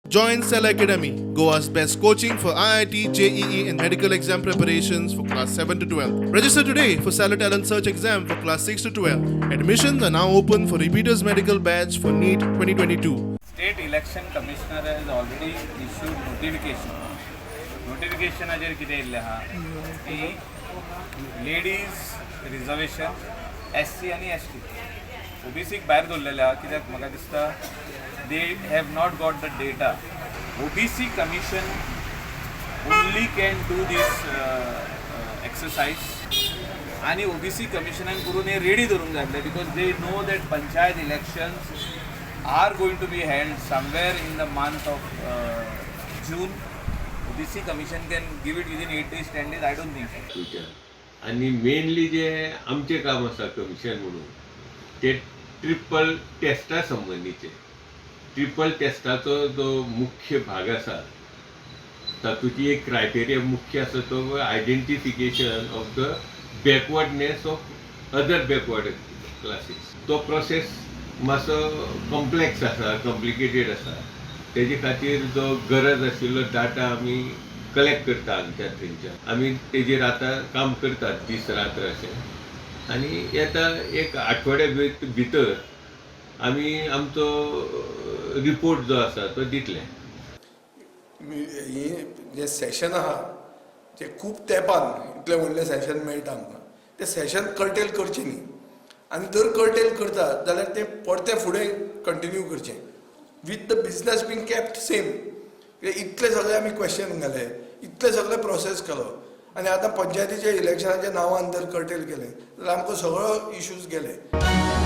Join Cell Academy, Goa's best coaching for IIT, JEE, and medical exam preparations for class 7 to 12. Register today for Cell Talent Search exam for class 6 to 12. Admissions are now open for repeaters medical batch for NEET 2022. State Election Commissioner has already issued notification. Notification हाजेर कितें येयल्लें आहा की ladies reservation SC आनी ST OBC भायर दवरलेलें आहा कित्याक म्हाका दिसता they have not got the data. OBC Commission only can do this exercise and OBC Commission करून हे ready धरून जातले because they know that panchayat elections are going to be held somewhere in the month of June. OBC Commission can give it within 8 days, 10 days. I don't think so. आणि mainly जे आमचे काम आसा commission म्हणून ते triple टेस्टा संबंधीचे triple टेस्टाचो जो मुख्य भाग आसा तातूंची एक क्रायटेरिया मुख्य आसा तो identification of the backwardness of other backward classes. तो प्रोसेस मातसो कॉम्प्लेक्स आसा, कॉम्प्लिकेटेड आसा. तेजे खातीर जो गरज आशिल्लो डाटा आमी कलेक्ट करता आमच्या थंयच्यान. आमी तेजेर आतां काम करतात दीस रात्र अशें आनी येता एक आठवड्या भितर आमी आमचो रिपोर्ट जो आसा तो दितले. जे सेशन आहा ते खूब तेंपान इतलें व्हडलें सेशन मेळटा आमकां. तें सेशन कर्टेल करचें न्ही आनी जर कर्टेल करतात जाल्यार तें परतें फुडें कंटिन्यू करचें with the business been kept same. इतले सगळे आमी क्वेश्चन घाले, इतले सगळे प्रोसेस केलो आनी आतां पंचायतीच्या इलेक्शनाच्या नांवान जर कर्टेल केलें जाल्यार आमकां सगळो इश्यूज गेले.